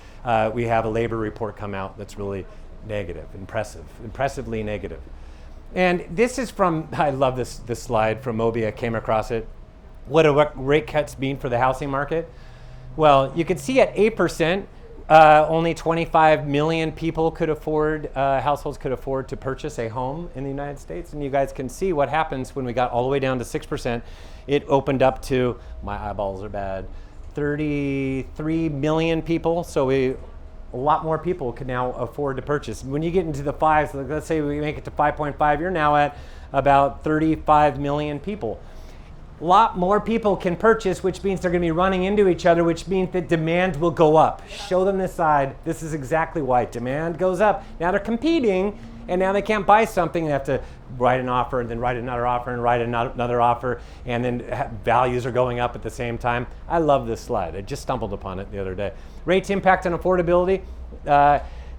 A: we have a labor report come out that's really negative, impressively negative. And this is from, I love this slide from Moby, I came across it. What do rate cuts mean for the housing market? Well, you can see at 8%, only 25 million people could afford, households could afford to purchase a home in the United States. And you guys can see what happens when we got all the way down to 6%. It opened up to, my eyeballs are bad, 33 million people. So a lot more people can now afford to purchase. When you get into the 5s, let's say we make it to 5.5, you're now at about 35 million people. A lot more people can purchase, which means they're going to be running into each other, which means that demand will go up. Show them this side. This is exactly why demand goes up. Now they're competing, and now they can't buy something. They have to write an offer, and then write another offer, and write another offer, and then values are going up at the same time. I love this slide. I just stumbled upon it the other day. Rates impact on affordability.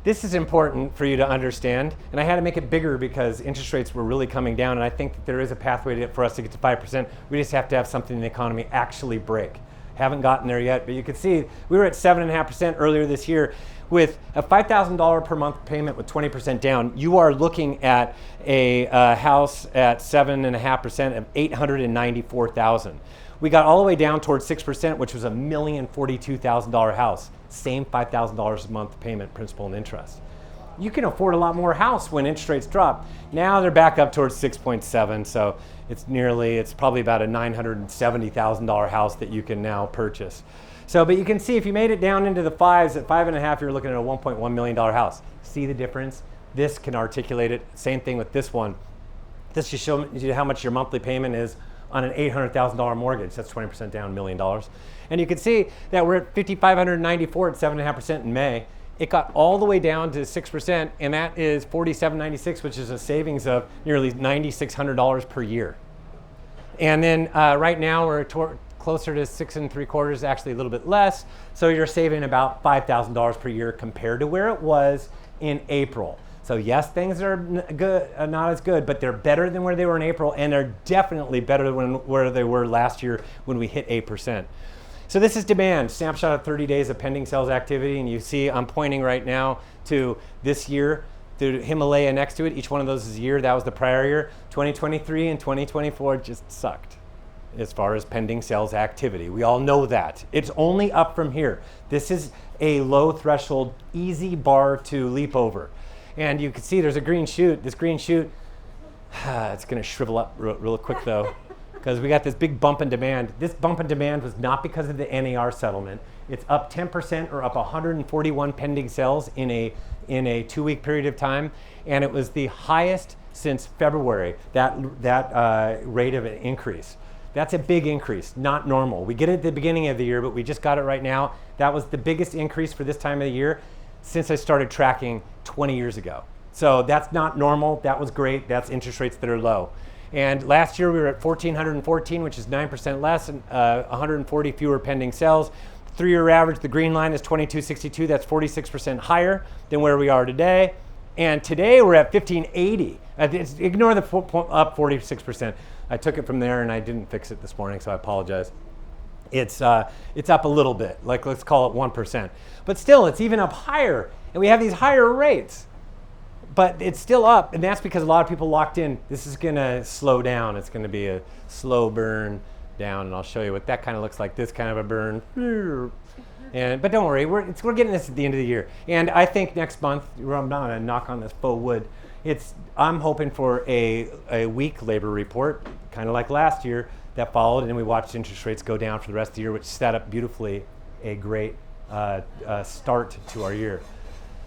A: This is important for you to understand, and I had to make it bigger because interest rates were really coming down, and I think that there is a pathway for us to get to 5%. We just have to have something in the economy actually break. Haven't gotten there yet, but you can see we were at 7.5% earlier this year. With a $5,000 per month payment with 20% down, you are looking at a house at 7.5% of $894,000. We got all the way down towards 6%, which was a $1,042,000 house. Same $5,000 a month payment, principal and interest. You can afford a lot more house when interest rates drop. Now they're back up towards 6.7, so it's probably about a $970,000 house that you can now purchase. So, but you can see if you made it down into the fives, at 5.5, you're looking at a $1.1 million house. See the difference? This can articulate it. Same thing with this one. This just shows you how much your monthly payment is on an $800,000 mortgage. That's 20% down, $1 million. And you can see that we're at $5,594 at 7.5% in May. It got all the way down to 6%, and that is $47.96, which is a savings of nearly $9,600 per year. And then right now we're closer to 6 3/4, actually a little bit less. So you're saving about $5,000 per year compared to where it was in April. So yes, things are not as good, but they're better than where they were in April, and they're definitely better than where they were last year when we hit 8%. So this is demand, snapshot of 30 days of pending sales activity, and you see I'm pointing right now to this year, the Himalaya next to it. Each one of those is a year. That was the prior year. 2023 and 2024 just sucked as far as pending sales activity. We all know that. It's only up from here. This is a low threshold, easy bar to leap over. And you can see there's a green shoot. This green shoot, it's going to shrivel up real quick though, because we got this big bump in demand. This bump in demand was not because of the NAR settlement. It's up 10% or up 141 pending sales in a 2-week period of time, and it was the highest since February. That rate of an increase. That's a big increase, not normal. We get it at the beginning of the year, but we just got it right now. That was the biggest increase for this time of the year since I started tracking 20 years ago. So that's not normal. That was great. That's interest rates that are low. And last year we were at 1,414, which is 9% less, and 140 fewer pending sales. 3-year average, the green line is 2262. That's 46% higher than where we are today. And today we're at 1,580. Ignore the up 46%. I took it from there and I didn't fix it this morning, so I apologize. It's up a little bit, like let's call it 1%. But still, it's even up higher, and we have these higher rates. But it's still up, and that's because a lot of people locked in. This is gonna slow down. It's gonna be a slow burn down, and I'll show you what that kind of looks like, this kind of a burn. But don't worry, we're getting this at the end of the year. And I think next month, I'm not gonna knock on this faux wood, I'm hoping for a weak labor report, kind of like last year, that followed, and we watched interest rates go down for the rest of the year, which set up beautifully a great start to our year.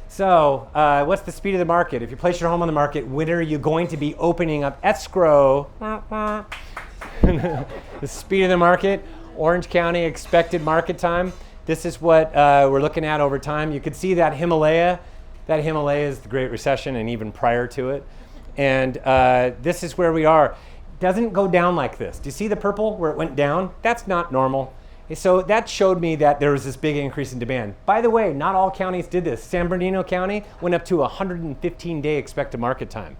A: So what's the speed of the market? If you place your home on the market, when are you going to be opening up escrow? The speed of the market, Orange County expected market time. This is what we're looking at over time. You could see that Himalaya. That Himalaya is the Great Recession and even prior to it. And this is where we are. It doesn't go down like this. Do you see the purple where it went down? That's not normal. So that showed me that there was this big increase in demand. By the way, not all counties did this. San Bernardino County went up to 115-day expected market time.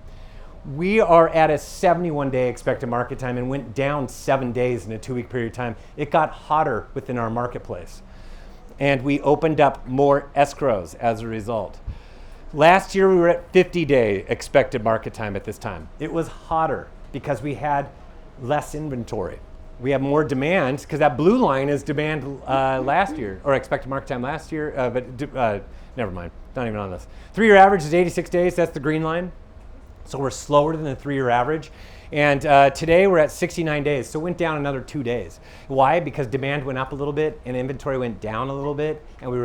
A: We are at a 71-day expected market time and went down 7 days in a 2-week period of time. It got hotter within our marketplace. And we opened up more escrows as a result. Last year we were at 50-day expected market time at this time. It was hotter because we had less inventory. We have more demand because that blue line is demand last year, or expected market time last year, but never mind, not even on this. 3-year average is 86 days, that's the green line. So we're slower than the 3-year average. And today we're at 69 days, so it went down another 2 days. Why? Because demand went up a little bit and inventory went down a little bit, and we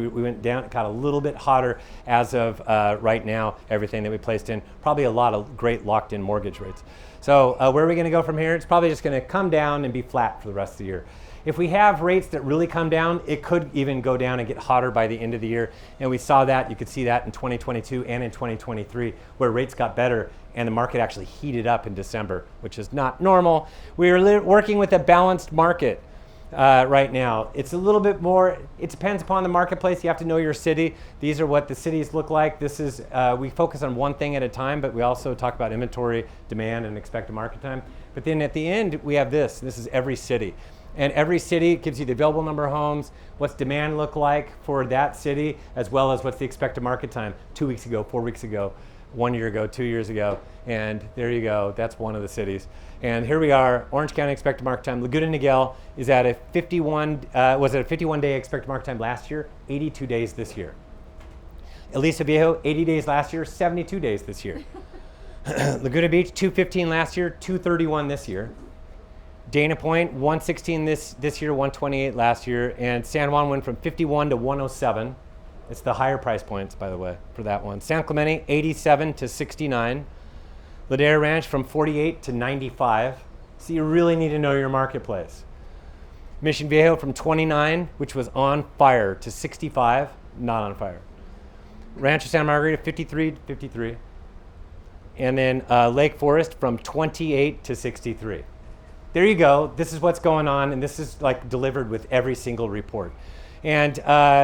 A: went down, it got a little bit hotter as of right now, everything that we placed in. Probably a lot of great locked in mortgage rates. So where are we gonna go from here? It's probably just gonna come down and be flat for the rest of the year. If we have rates that really come down, it could even go down and get hotter by the end of the year. And we saw that, you could see that in 2022 and in 2023, where rates got better and the market actually heated up in December, which is not normal. We are working with a balanced market. right now. It's a little bit more, it depends upon the marketplace. You have to know your city. These are what the cities look like. This is, we focus on one thing at a time, but we also talk about inventory, demand, and expected market time. But then at the end, we have this. This is every city. And every city gives you the available number of homes, what's demand look like for that city, as well as what's the expected market time 2 weeks ago, 4 weeks ago, 1 year ago, 2 years ago. And there you go, that's one of the cities. And here we are, Orange County expected market time. Laguna Niguel is at a 51-day expected market time last year, 82 days this year. Aliso Viejo, 80 days last year, 72 days this year. Laguna Beach, 215 last year, 231 this year. Dana Point, 116 this year, 128 last year. And San Juan went from 51 to 107. It's the higher price points, by the way, for that one. San Clemente, 87 to 69. Ladera Ranch from 48 to 95. So you really need to know your marketplace. Mission Viejo from 29, which was on fire, to 65, not on fire. Rancho Santa Margarita, 53 to 53. And then Lake Forest from 28 to 63. There you go. This is what's going on, and this is like delivered with every single report. And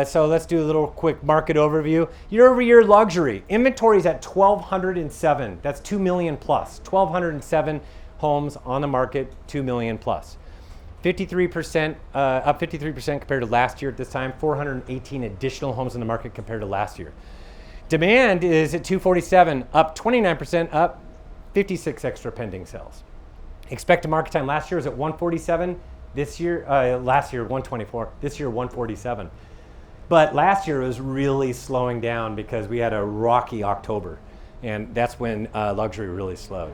A: so let's do a little quick market overview. Year-over-year luxury. Inventory is at 1,207. That's 2 million plus. 1,207 homes on the market, 2 million plus. 53%, up 53% compared to last year at this time. 418 additional homes in the market compared to last year. Demand is at 247, up 29%, up 56 extra pending sales. Expected market time last year was at 147. This year, last year 124. This year 147. But last year it was really slowing down because we had a rocky October, and that's when luxury really slowed.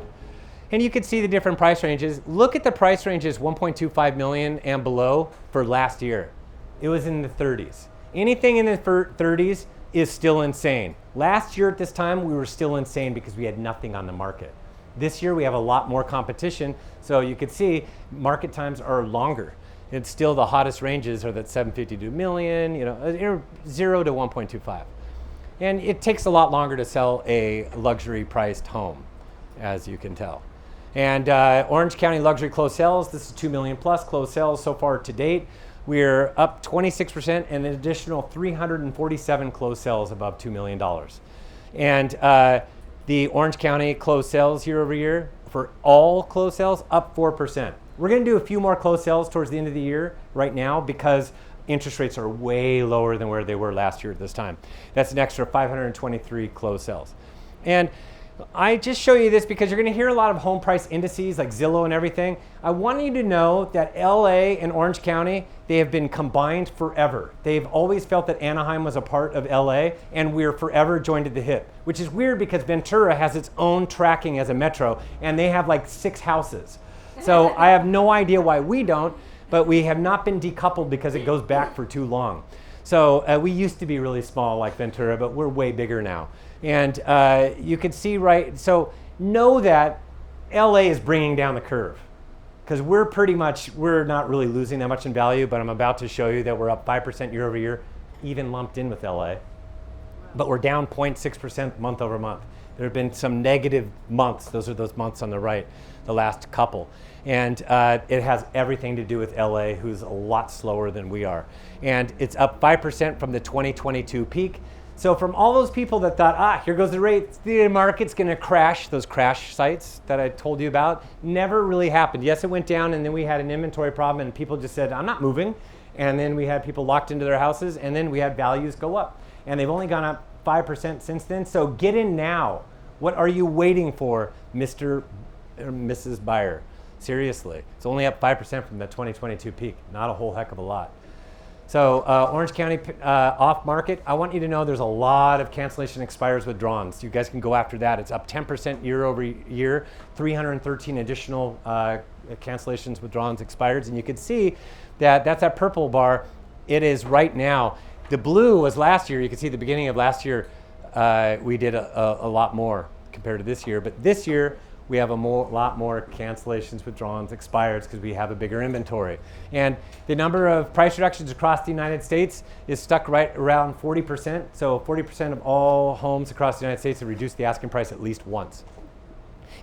A: And you can see the different price ranges. Look at the price ranges 1.25 million and below for last year. It was in the 30s. Anything in the 30s is still insane. Last year at this time we were still insane because we had nothing on the market. This year we have a lot more competition, so you can see market times are longer. It's still the hottest ranges are that 752 million, 0 to 1.25. And it takes a lot longer to sell a luxury priced home, as you can tell. And Orange County luxury closed sales, this is 2 million plus closed sales so far to date. We're up 26% and an additional 347 closed sales above $2 million. And the Orange County closed sales year over year for all closed sales up 4%. We're going to do a few more closed sales towards the end of the year right now because interest rates are way lower than where they were last year at this time. That's an extra 523 closed sales. And I just show you this because you're going to hear a lot of home price indices like Zillow and everything. I want you to know that LA and Orange County, they have been combined forever. They've always felt that Anaheim was a part of LA, and we're forever joined at the hip, which is weird because Ventura has its own tracking as a metro, and they have like 6 houses. So I have no idea why we don't, but we have not been decoupled because it goes back for too long. So we used to be really small like Ventura, but we're way bigger now. And you can see, right, so know that LA is bringing down the curve because we're not really losing that much in value, but I'm about to show you that we're up 5% year over year, even lumped in with LA. But we're down 0.6% month over month. There have been some negative months. Those are those months on the right, the last couple. And it has everything to do with LA, who's a lot slower than we are. And it's up 5% from the 2022 peak. So from all those people that thought, here goes the rate, the market's going to crash, those crash sites that I told you about, never really happened. Yes, it went down, and then we had an inventory problem, and people just said, I'm not moving. And then we had people locked into their houses, and then we had values go up. And they've only gone up 5% since then. So get in now. What are you waiting for, Mr. or Mrs. Buyer? Seriously, it's only up 5% from the 2022 peak. Not a whole heck of a lot. So Orange County off market, I want you to know there's a lot of cancellation expires withdrawals. You guys can go after that. It's up 10% year over year, 313 additional cancellations, withdrawals, expires. And you can see that that's that purple bar. It is right now. The blue was last year. You can see the beginning of last year, we did a lot more compared to this year. But this year, we have lot more cancellations, withdrawals, expires because we have a bigger inventory. And the number of price reductions across the United States is stuck right around 40%. So 40% of all homes across the United States have reduced the asking price at least once.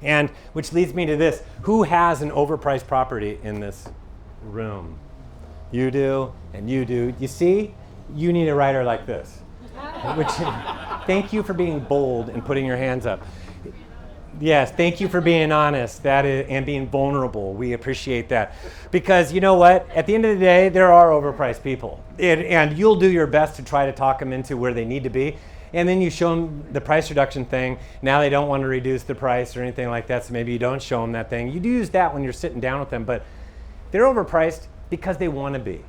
A: And which leads me to this. Who has an overpriced property in this room? you do, and you do. You see, you need a writer like this. Which, thank you for being bold and putting your hands up. Yes, thank you for being honest and being vulnerable. We appreciate that. Because you know what? At the end of the day, there are overpriced people. And you'll do your best to try to talk them into where they need to be. And then you show them the price reduction thing. Now they don't want to reduce the price or anything like that, so maybe you don't show them that thing. You do use that when you're sitting down with them, but they're overpriced because they want to be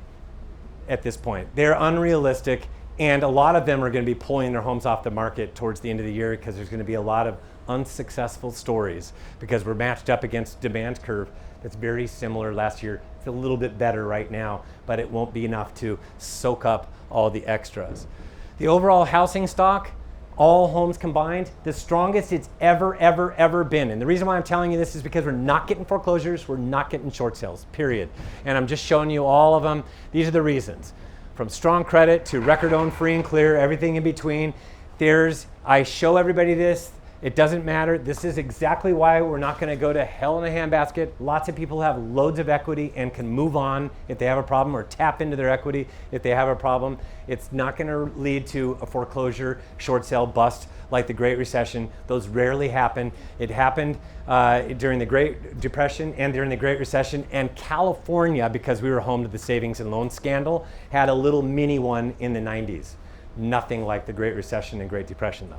A: at this point. They're unrealistic, and a lot of them are going to be pulling their homes off the market towards the end of the year because there's going to be a lot of unsuccessful stories because we're matched up against demand curve that's very similar last year. It's a little bit better right now, but it won't be enough to soak up all the extras. The overall housing stock, all homes combined, the strongest it's ever been. And the reason why I'm telling you this is because we're not getting foreclosures, we're not getting short sales, period. And I'm just showing you all of them. These are the reasons. From strong credit to record-owned free and clear, everything in between. I show everybody this. It doesn't matter. This is exactly why we're not going to go to hell in a handbasket. Lots of people have loads of equity and can move on if they have a problem or tap into their equity if they have a problem. It's not going to lead to a foreclosure, short sale, bust like the Great Recession. Those rarely happen. It happened during the Great Depression and during the Great Recession. And California, because we were home to the savings and loan scandal, had a little mini one in the 90s. Nothing like the Great Recession and Great Depression, though.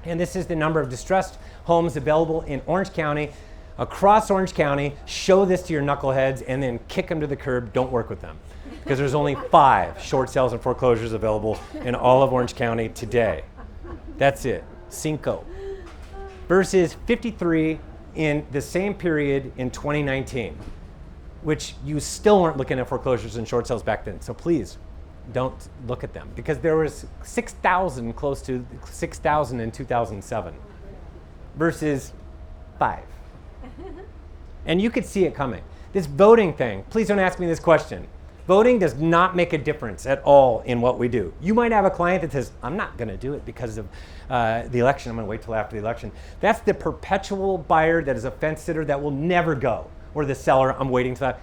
A: And this is the number of distressed homes available in Orange County, across Orange County. Show this to your knuckleheads and then kick them to the curb. Don't work with them. Because there's only 5 short sales and foreclosures available in all of Orange County today. That's it, 5. Versus 53 in the same period in 2019, which you still weren't looking at foreclosures and short sales back then. So please, don't look at them because there was 6,000, close to 6,000 in 2007 versus 5. And you could see it coming. This voting thing, please don't ask me this question. Voting does not make a difference at all in what we do. You might have a client that says, I'm not going to do it because of the election. I'm going to wait till after the election. That's the perpetual buyer that is a fence sitter that will never go. Or the seller, I'm waiting till that.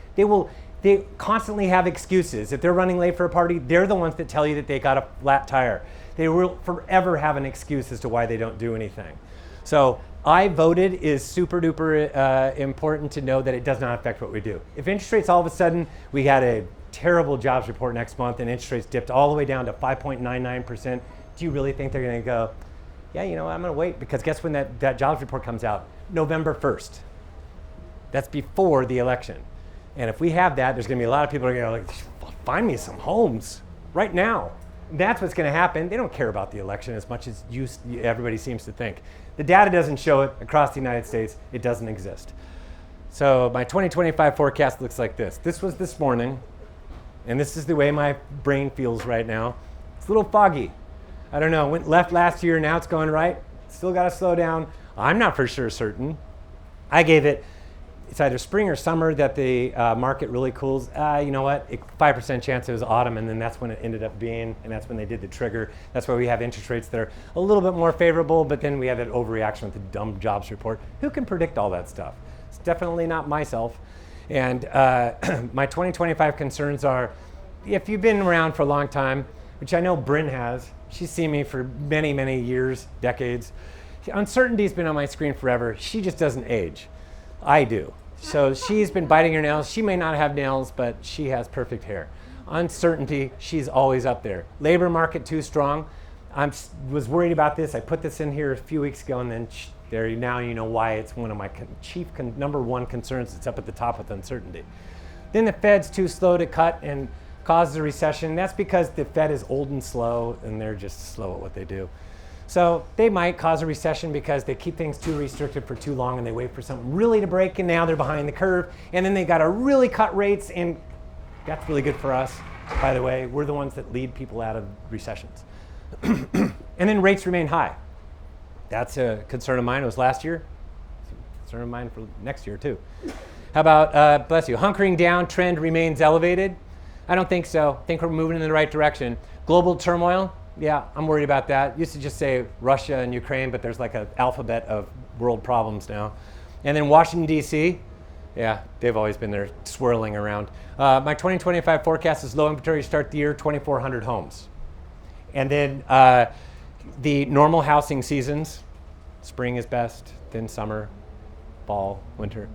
A: They constantly have excuses. If they're running late for a party, they're the ones that tell you that they got a flat tire. They will forever have an excuse as to why they don't do anything. So I voted is super duper important to know that it does not affect what we do. If interest rates all of a sudden, we had a terrible jobs report next month and interest rates dipped all the way down to 5.99%, do you really think they're gonna go, yeah, you know what, I'm gonna wait? Because guess when that jobs report comes out? November 1st. That's before the election. And if we have that, there's going to be a lot of people who are going to find me some homes right now. That's what's going to happen. They don't care about the election as much as everybody seems to think. The data doesn't show it across the United States. It doesn't exist. So my 2025 forecast looks like this. This was this morning, and this is the way my brain feels right now. It's a little foggy. I don't know. Went left last year, now it's going right. Still got to slow down. I'm not for sure certain. I gave it. It's either spring or summer that the market really cools. You know what? 5% chance it was autumn, and then that's when it ended up being, and that's when they did the trigger. That's why we have interest rates that are a little bit more favorable, but then we have that overreaction with the dumb jobs report. Who can predict all that stuff? It's definitely not myself. And my 2025 concerns are, if you've been around for a long time, which I know Bryn has, she's seen me for many, many years, decades. Uncertainty's been on my screen forever. She just doesn't age. I do. So she's been biting her nails. She may not have nails, but she has perfect hair. Uncertainty, she's always up there. Labor market too strong. I was worried about this. I put this in here a few weeks ago, and then now you know why it's one of my number one concerns. It's up at the top with uncertainty. Then the Fed's too slow to cut and causes a recession. That's because the Fed is old and slow, and they're just slow at what they do. So they might cause a recession because they keep things too restricted for too long and they wait for something really to break, and now they're behind the curve, and then they got to really cut rates, and that's really good for us. By the way, we're the ones that lead people out of recessions. And then rates remain high. That's a concern of mine. It was last year. It's a concern of mine for next year too. How about, bless you, hunkering down trend remains elevated? I don't think so. I think we're moving in the right direction. Global turmoil? Yeah, I'm worried about that. Used to just say Russia and Ukraine, but there's like an alphabet of world problems now. And then Washington, D.C., Yeah, they've always been there swirling around. My 2025 forecast is low inventory to start the year, 2,400 homes. And then the normal housing seasons, spring is best, then summer, fall, winter.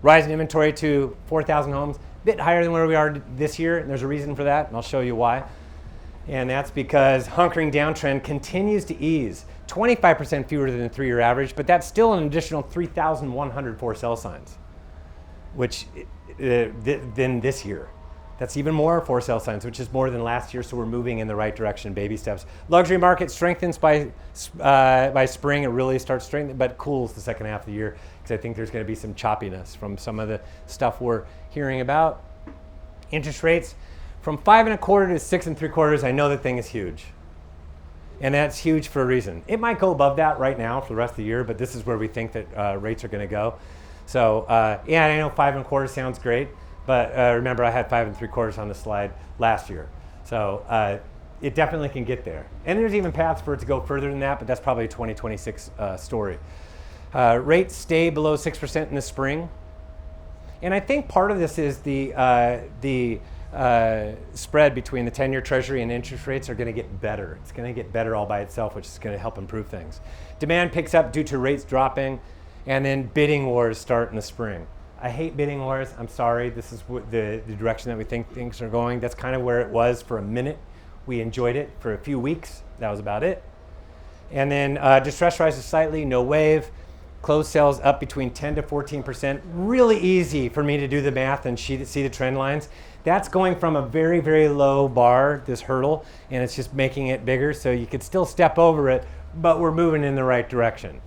A: Rise in inventory to 4,000 homes, a bit higher than where we are this year, and there's a reason for that, and I'll show you why. And that's because hunkering downtrend continues to ease. 25% fewer than the 3-year average, but that's still an additional 3,100 for sale signs, which than this year. That's even more for sale signs, which is more than last year, so we're moving in the right direction, baby steps. Luxury market strengthens by spring. It really starts strengthening, but cools the second half of the year because I think there's going to be some choppiness from some of the stuff we're hearing about. Interest rates from 5.25 to 6.75. I know the thing is huge. And that's huge for a reason. It might go above that right now for the rest of the year, but this is where we think that rates are going to go. So yeah, I know 5.25 sounds great, but remember I had 5.75 on the slide last year. So it definitely can get there. And there's even paths for it to go further than that, but that's probably a 2026 story. Rates stay below 6% in the spring. And I think part of this is the spread between the 10-year Treasury and interest rates are going to get better. It's going to get better all by itself, which is going to help improve things. Demand picks up due to rates dropping, and then bidding wars start in the spring. I hate bidding wars. I'm sorry. This is the direction that we think things are going. That's kind of where it was for a minute. We enjoyed it for a few weeks. That was about it. And then distress rises slightly, no wave. Closed sales up between 10 to 14%. Really easy for me to do the math and see the trend lines. That's going from a very, very low bar, this hurdle, and it's just making it bigger. So you could still step over it, but we're moving in the right direction.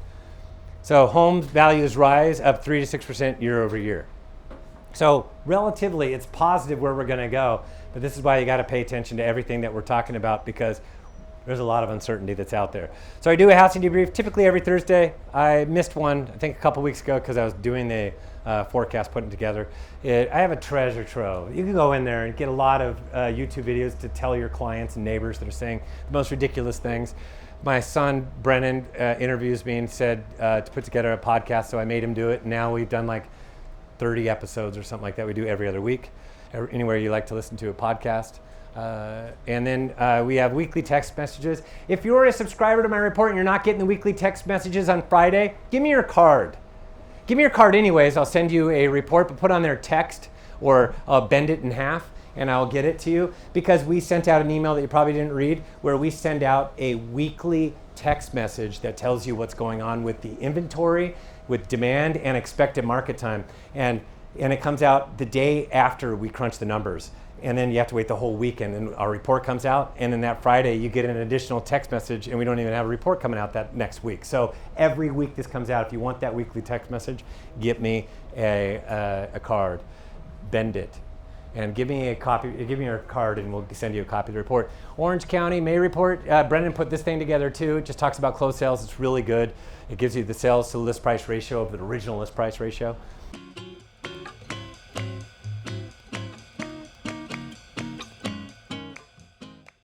A: So home values rise up 3 to 6% year over year. So relatively, it's positive where we're going to go, but this is why you got to pay attention to everything that we're talking about because there's a lot of uncertainty that's out there. So I do a housing debrief typically every Thursday. I missed one, I think a couple weeks ago because I was doing the forecast, putting it together. I have a treasure trove. You can go in there and get a lot of YouTube videos to tell your clients and neighbors that are saying the most ridiculous things. My son, Brennan, interviews me and said to put together a podcast, so I made him do it. And now we've done like 30 episodes or something like that. We do every other week, anywhere you like to listen to a podcast. And then we have weekly text messages. If you're a subscriber to my report and you're not getting the weekly text messages on Friday, give me your card. Give me your card anyways. I'll send you a report, but put on there text or I'll bend it in half and I'll get it to you because we sent out an email that you probably didn't read where we send out a weekly text message that tells you what's going on with the inventory, with demand and expected market time. And it comes out the day after we crunch the numbers. And then you have to wait the whole weekend and our report comes out. And then that Friday you get an additional text message and we don't even have a report coming out that next week. So every week this comes out. If you want that weekly text message, get me a card, bend it. And give me a copy, give me your card and we'll send you a copy of the report. Orange County May report, Brendan put this thing together too. It just talks about closed sales, it's really good. It gives you the sales to list price ratio of the original list price ratio.